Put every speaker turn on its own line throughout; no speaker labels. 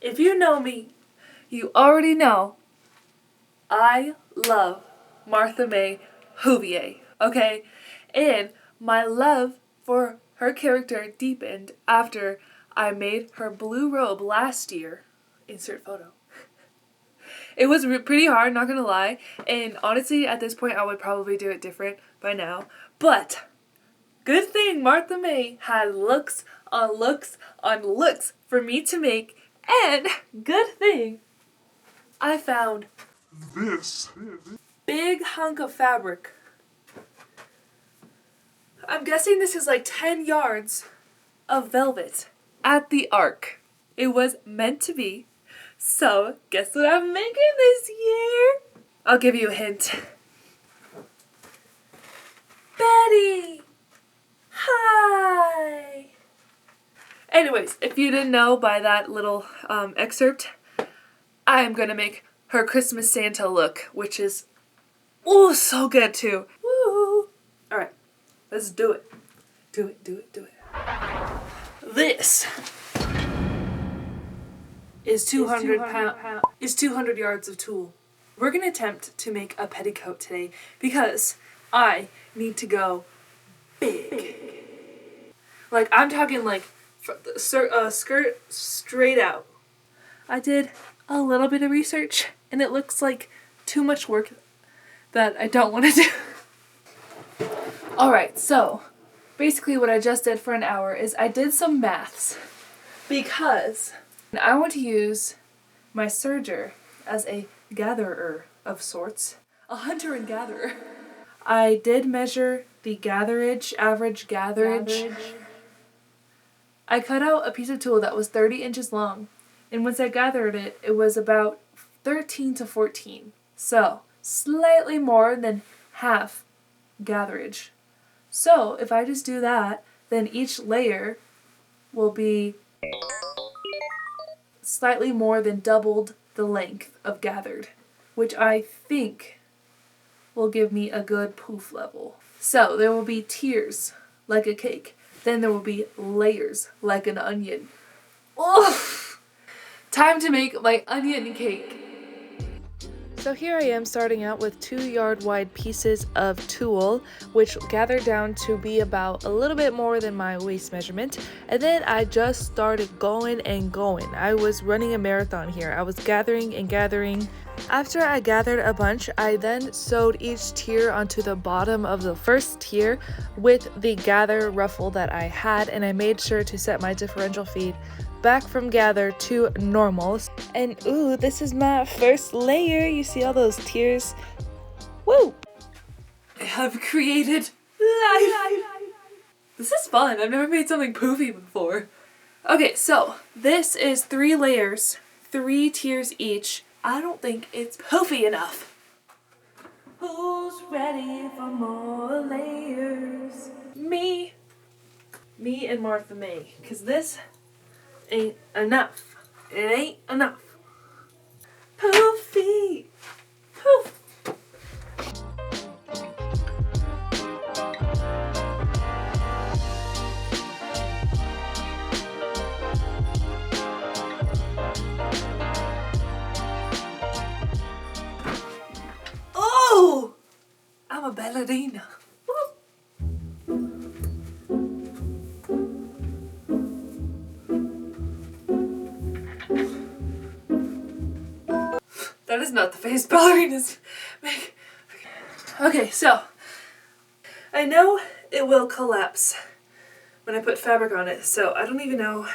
If you know me, you already know I love Martha May Whovier, okay? And my love for her character deepened after I made her blue robe last year. Insert photo. It was pretty hard, not gonna lie, and honestly at this point I would probably do it different by now, but good thing Martha May had looks on looks on looks for me to make, and good thing I found this big hunk of fabric. I'm guessing this is like 10 yards of velvet at the arc. It was meant to be. So, guess what I'm making this year? I'll give you a hint. Betty! Hi! Anyways, if you didn't know by that little excerpt, I am gonna make her Christmas Santa look, which is, oh, so good too. Woo! Alright, let's do it. Do it, do it, do it. This is 200 yards of tulle. We're gonna attempt to make a petticoat today because I need to go big. Like, I'm talking like skirt straight out. I did a little bit of research and it looks like too much work that I don't want to do. Alright, so basically what I just did for an hour is I did some maths because I want to use my serger as a gatherer of sorts. A hunter and gatherer. I did measure the average gatherage. I cut out a piece of tulle that was 30 inches long, and once I gathered it, it was about 13 to 14. So, slightly more than half gatherage. So, if I just do that, then each layer will be slightly more than doubled the length of gathered, which I think will give me a good poof level. So there will be tiers like a cake, then there will be layers like an onion. Oh, time to make my onion cake. So here I am starting out with 2-yard wide pieces of tulle, which gathered down to be about a little bit more than my waist measurement. And then I just started going and going. I was running a marathon here. I was gathering and gathering. After I gathered a bunch, I then sewed each tier onto the bottom of the first tier with the gather ruffle that I had, and I made sure to set my differential feed back from gather to normal. And ooh, this is my first layer. You see all those tiers? Woo! I have created life. This is fun. I've never made something poofy before. Okay, so this is 3 layers, 3 tiers each. I don't think it's poofy enough. Who's ready for more layers? Me and Martha May, because this ain't enough. It ain't enough. Poofy! Poof! Oh! I'm a ballerina. That is not the face ballerinas make. Okay, so I know it will collapse when I put fabric on it, so I don't even know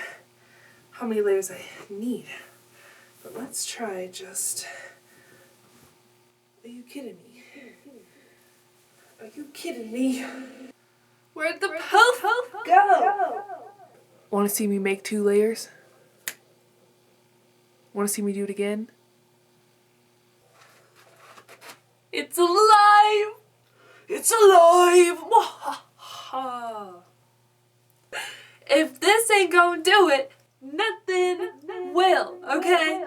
how many layers I need. But let's try just... Are you kidding me? Are you kidding me? Where'd the poof go? Want to see me make 2 layers? Want to see me do it again? It's alive! It's alive! If this ain't gonna do it, nothing will, okay?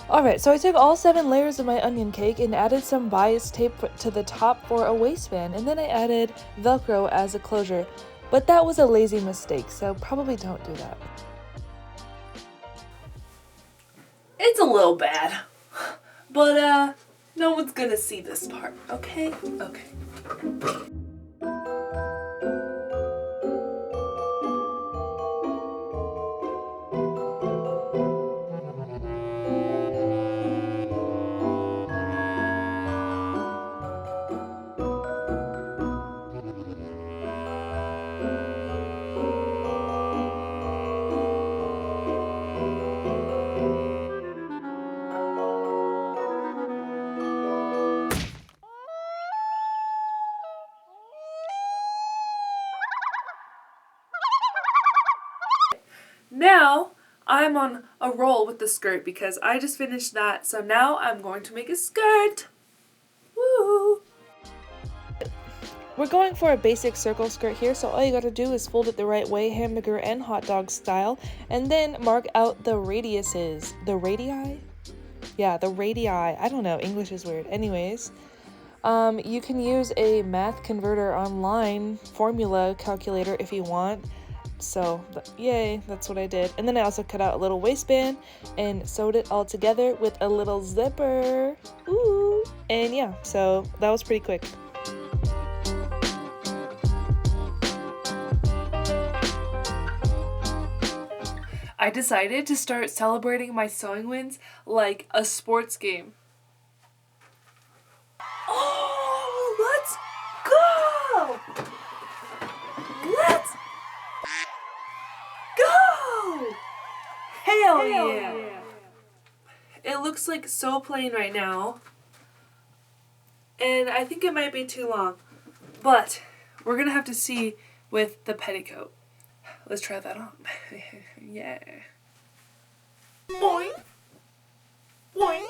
Alright, so I took all 7 layers of my onion cake and added some bias tape to the top for a waistband, and then I added Velcro as a closure. But that was a lazy mistake, so probably don't do that. little bad. But, no one's gonna see this part, okay? Okay. Now, I'm on a roll with the skirt because I just finished that, so now I'm going to make a skirt. Woo! We're going for a basic circle skirt here, so all you gotta do is fold it the right way, hamburger and hot dog style, and then mark out the radiuses. The radii? Yeah, the radii. I don't know, English is weird. Anyways, you can use a math converter online formula calculator if you want. So, yay, that's what I did. And then I also cut out a little waistband and sewed it all together with a little zipper. Ooh! And yeah, so that was pretty quick. I decided to start celebrating my sewing wins like a sports game. Oh, let's go! Let's go! Hell yeah! It looks like so plain right now. And I think it might be too long. But we're gonna have to see with the petticoat. Let's try that on. Yeah. Boing. Boing.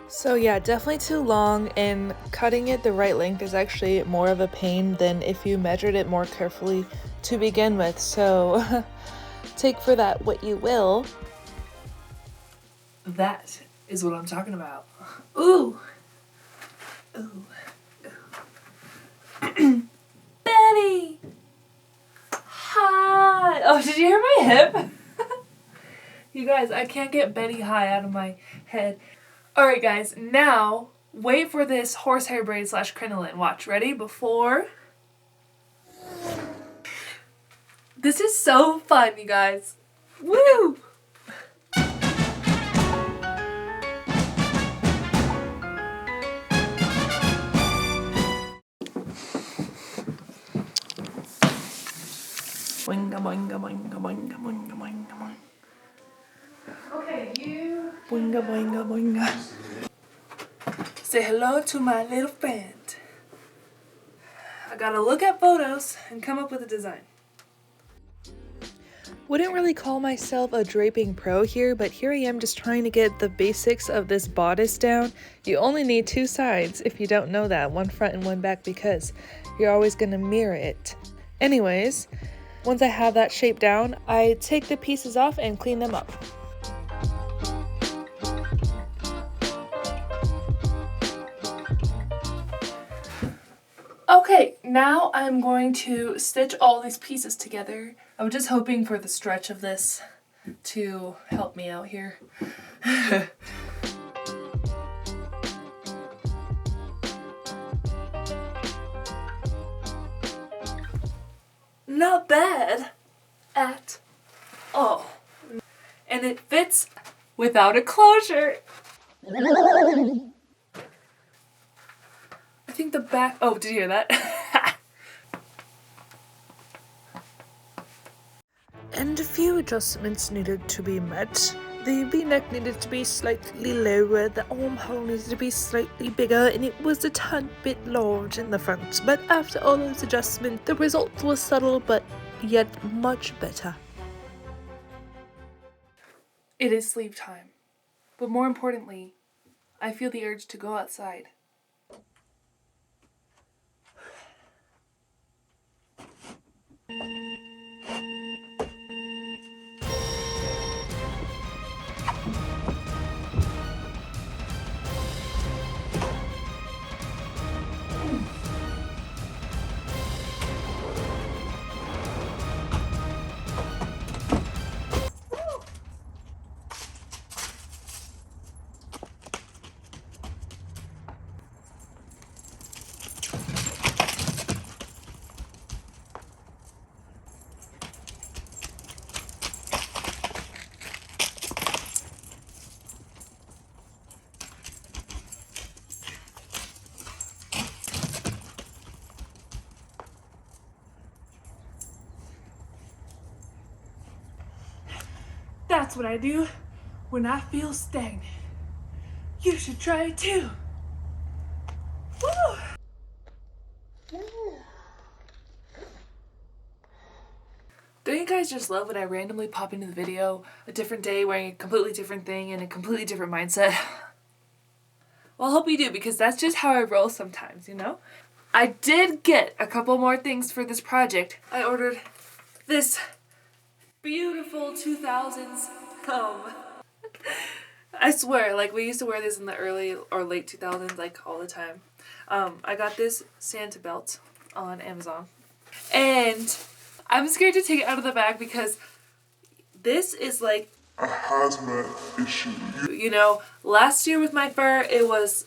So yeah, definitely too long, and cutting it the right length is actually more of a pain than if you measured it more carefully to begin with. So take for that what you will. That is what I'm talking about. Ooh. Ooh. Betty! Hi! Oh, did you hear my hip? You guys, I can't get Betty High out of my head. Alright guys, now wait for this horsehair braid / crinoline. Watch, ready? Before. This is so fun, you guys. Woo! Boinga, boinga, boinga, boinga, boinga, boinga, boinga. Okay, you. Boinga, boinga, boinga. Say hello to my little friend. I gotta look at photos and come up with a design. Wouldn't really call myself a draping pro here, but here I am just trying to get the basics of this bodice down. You only need two sides if you don't know that, one front and one back, because you're always gonna mirror it. Anyways, once I have that shape down, I take the pieces off and clean them up. Okay, now I'm going to stitch all these pieces together. I was just hoping for the stretch of this to help me out here. Not bad at all. And it fits without a closure. I think the back, oh, did you hear that? And a few adjustments needed to be met. The v-neck needed to be slightly lower, the armhole needed to be slightly bigger, and it was a tad bit large in the front. But after all those adjustments, the result was subtle but yet much better. It is sleep time. But more importantly, I feel the urge to go outside. that's what I do when I feel stagnant. You should try it too. Woo! Don't you guys just love when I randomly pop into the video a different day wearing a completely different thing and a completely different mindset? Well, I hope you do, because that's just how I roll sometimes, you know? I did get a couple more things for this project. I ordered this beautiful 2000s I swear, like, we used to wear this in the early or late 2000s, like, all the time. I got this Santa belt on Amazon. And I'm scared to take it out of the bag because this is like a hazmat issue. You know, last year with my fur, it was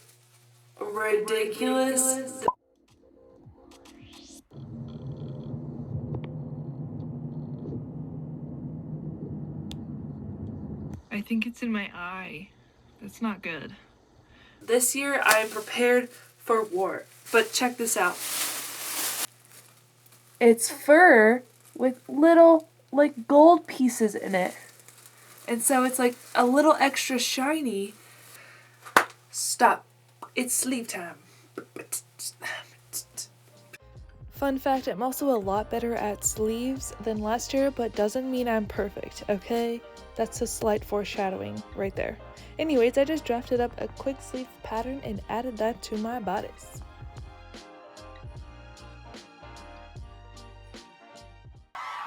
ridiculous. I think it's in my eye. That's not good. This year I am prepared for war. But check this out. It's fur with little, like, gold pieces in it. And so it's like a little extra shiny. Stop. It's sleep time. Fun fact, I'm also a lot better at sleeves than last year, but doesn't mean I'm perfect, okay? That's a slight foreshadowing right there. Anyways, I just drafted up a quick sleeve pattern and added that to my bodice.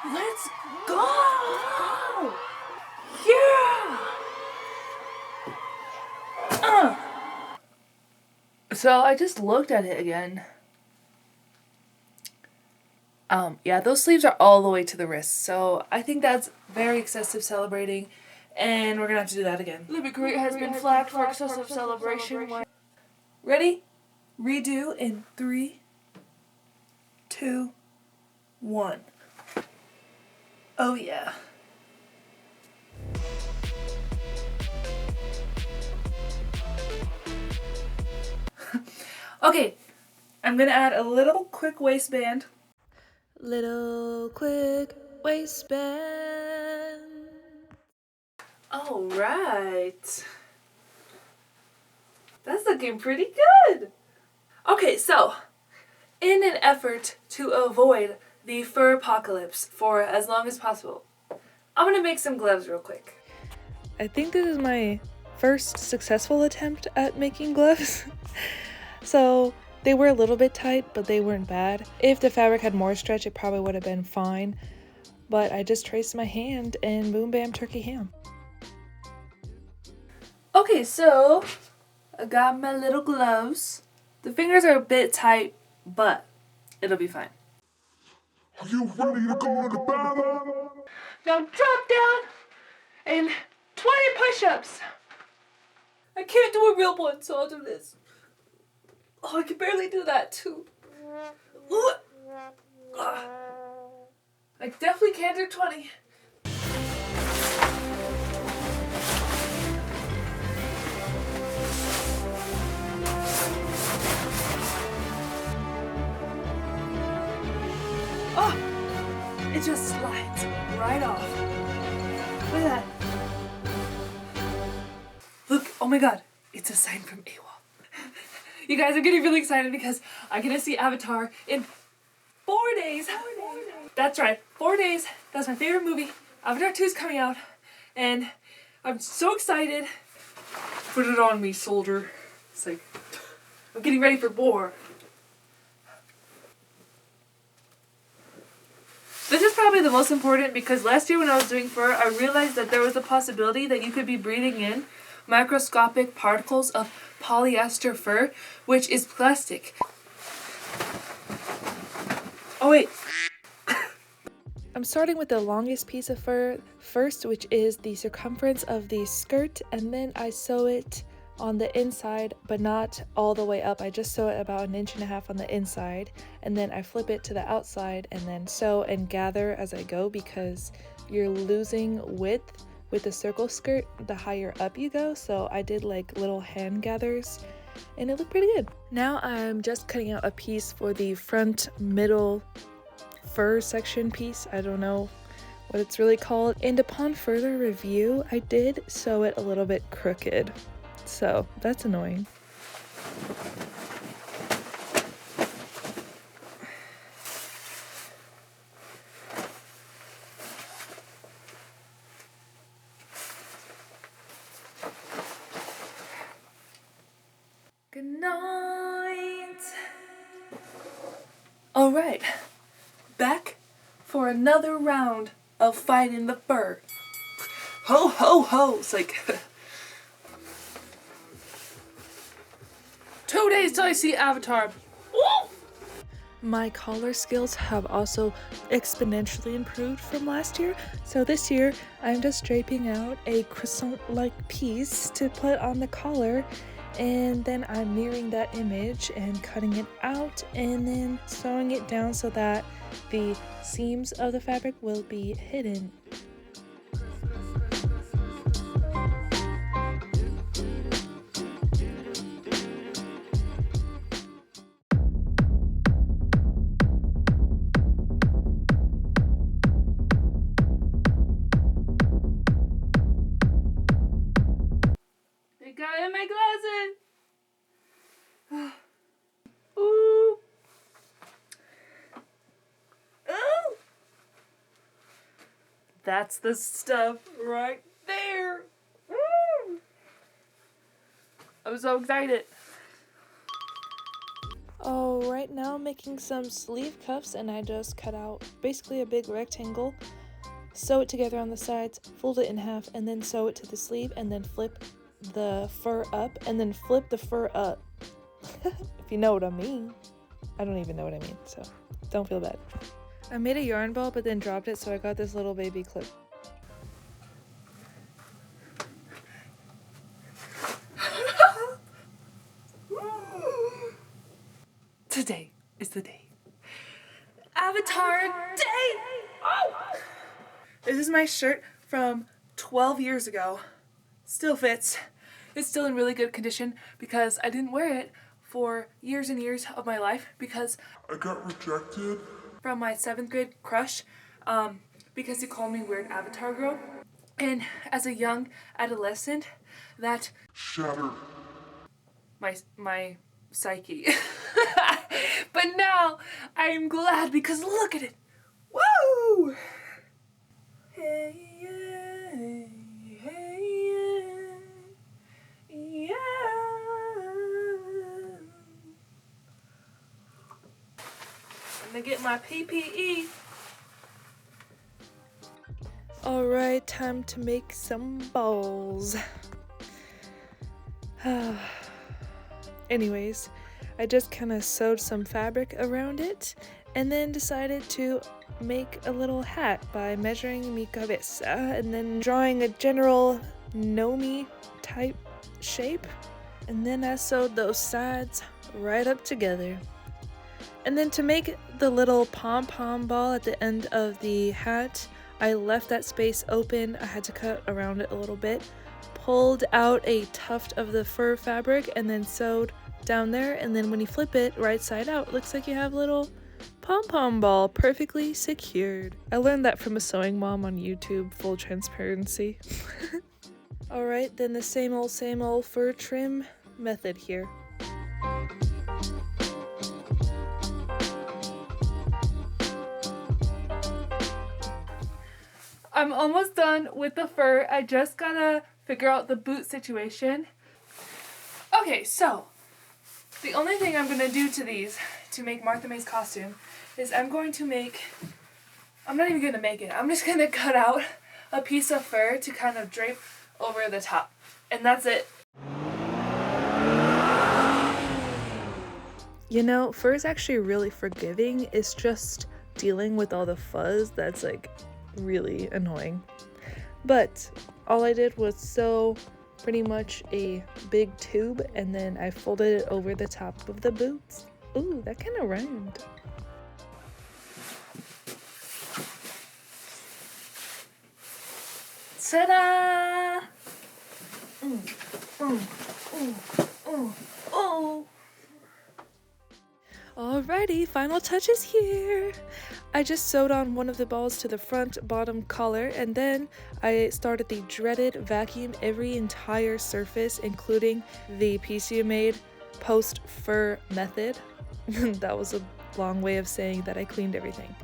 Let's go! Yeah! So I just looked at it again. Yeah, those sleeves are all the way to the wrist, so I think that's very excessive celebrating, and we're gonna have to do that again. Gregory has been flagged for excessive celebration. Ready? Redo in 3, 2, 1. Oh yeah. Okay, I'm gonna add a little quick waistband. Little quick waistband. All right. That's looking pretty good. Okay, so in an effort to avoid the fur apocalypse for as long as possible, I'm gonna make some gloves real quick. I think this is my first successful attempt at making gloves. So they were a little bit tight, but they weren't bad. If the fabric had more stretch, it probably would have been fine. But I just traced my hand and boom bam turkey ham. Okay, so I got my little gloves. The fingers are a bit tight, but it'll be fine.
Are you ready to go into battle?
Now drop down and 20 push-ups. I can't do a real one, so I'll do this. Oh, I can barely do that too. I definitely can't do 20. Oh, it just slides right off. Look at that. Look, oh my god, it's a sign from AWOL. You guys are getting really excited because I'm gonna see Avatar in 4 days. 4 days. That's right, 4 days. That's my favorite movie. Avatar 2 is coming out, and I'm so excited. Put it on me, soldier. It's like, I'm getting ready for war. This is probably the most important because last year when I was doing fur, I realized that there was a possibility that you could be breathing in microscopic particles of polyester fur, which is plastic. Oh wait. I'm starting with the longest piece of fur first, which is the circumference of the skirt, and then I sew it on the inside, but not all the way up. I just sew it about 1.5 inches on the inside, and then I flip it to the outside and then sew and gather as I go because you're losing width with the circle skirt the higher up you go. So I did like little hand gathers and it looked pretty good. Now I'm just cutting out a piece for the front middle fur section piece. I don't know what it's really called. And upon further review, I did sew it a little bit crooked. So that's annoying. Good night. All right, back for another round of fighting the fur. Ho, ho, ho. It's like 2 days till I see Avatar. Woo! My collar skills have also exponentially improved from last year. So this year, I'm just draping out a croissant-like piece to put on the collar. And then I'm mirroring that image and cutting it out and then sewing it down so that the seams of the fabric will be hidden. They got in my closet. Ooh. Oh. That's the stuff right there. Woo. I'm so excited. Oh, right now I'm making some sleeve cuffs and I just cut out basically a big rectangle, sew it together on the sides, fold it in half, and then sew it to the sleeve and then flip the fur up and then flip the fur up. If you know what I mean. I don't even know what I mean, so don't feel bad. I made a yarn ball but then dropped it, so I got this little baby clip. Today is the day. Avatar day! Oh! This is my shirt from 12 years ago. Still fits. It's still in really good condition because I didn't wear it for years and years of my life because
I got rejected
from my 7th grade crush because he called me weird avatar girl. And as a young adolescent, that
shattered
my psyche. But now I am glad because look at it. Woo! Hey, yeah, hey, yeah, yeah. I'm gonna get my PPE. Alright, time to make some balls. Anyways, I just kind of sewed some fabric around it and then decided to make a little hat by measuring mi cabeza and then drawing a general Nomi type shape. And then I sewed those sides right up together. And then to make the little pom-pom ball at the end of the hat, I left that space open. I had to cut around it a little bit, pulled out a tuft of the fur fabric and then sewed down there, and then when you flip it right side out, it looks like you have a little pom-pom ball perfectly secured. I learned that from a sewing mom on YouTube, full transparency. Alright, then the same old fur trim method here. I'm almost done with the fur. I just gotta figure out the boot situation. Okay, so the only thing I'm gonna do to these to make Martha May's costume is I'm not even gonna make it. I'm just gonna cut out a piece of fur to kind of drape over the top. And that's it. You know, fur is actually really forgiving. It's just dealing with all the fuzz that's like really annoying. But all I did was sew pretty much a big tube and then I folded it over the top of the boots. Ooh, that kind of rhymed. Ta-da! Alrighty, final touches here. I just sewed on one of the balls to the front bottom collar, and then I started the dreaded vacuum every entire surface, including the piece you made post fur method. That was a long way of saying that I cleaned everything.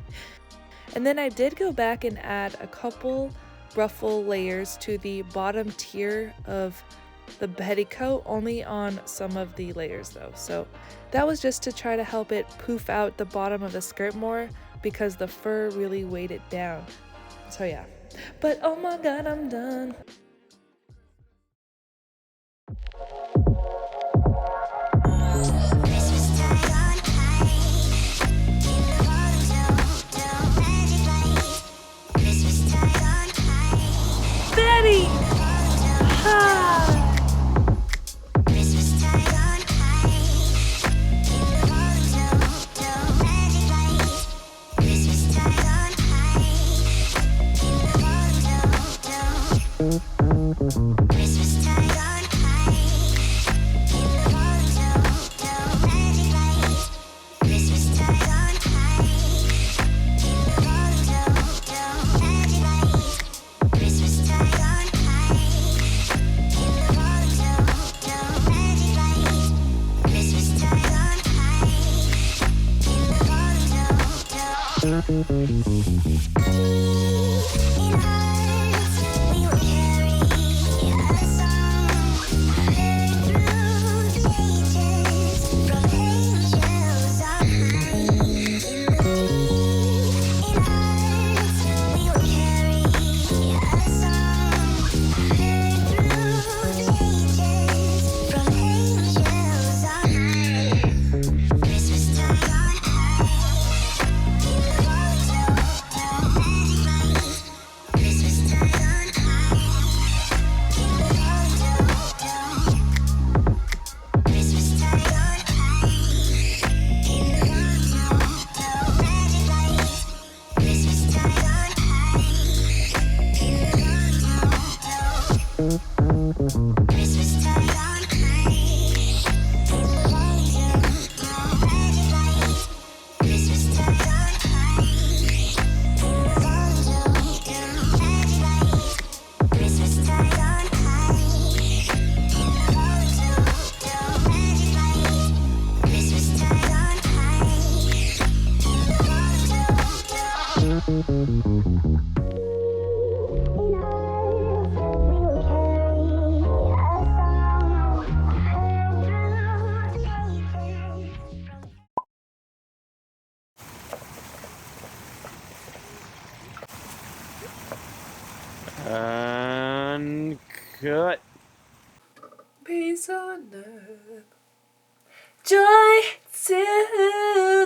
And then I did go back and add a couple ruffle layers to the bottom tier of the petticoat, only on some of the layers though. So that was just to try to help it poof out the bottom of the skirt more, because the fur really weighed it down. So yeah, but oh my god, I'm done. Betty! Ha!
And cut.
Peace on earth, joy to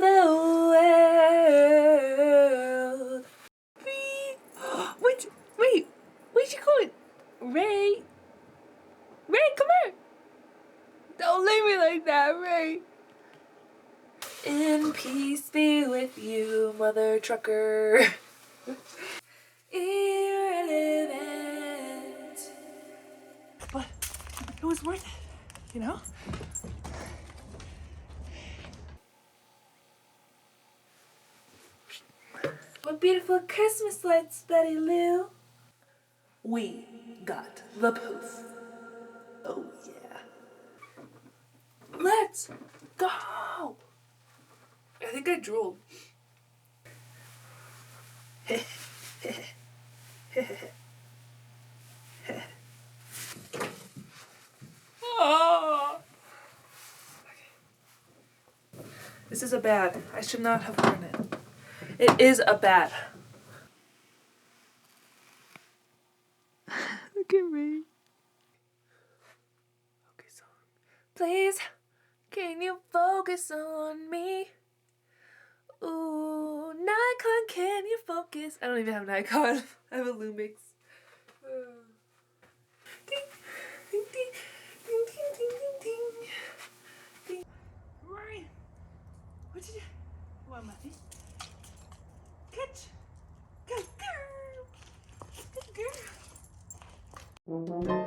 the world. Wait, where'd you going? Ray, come here. Don't leave me like that, Ray. In peace be with you, mother trucker. Irrelevant. But it was worth it, you know? What beautiful Christmas lights, Betty Lou. We got the POOF. Oh yeah. Let's go. I think I drooled. Oh. This is a bad. I should not have worn it. It is a bad. Look at me. Focus on. Please, can you focus on me? Ooh, Nikon, can you focus? I don't even have Nikon. I have a Lumix. Ding, ding, ding, ding, ding, ding, ding, ding. Right. What did you? What, Muffy? Catch. Good girl. Good girl.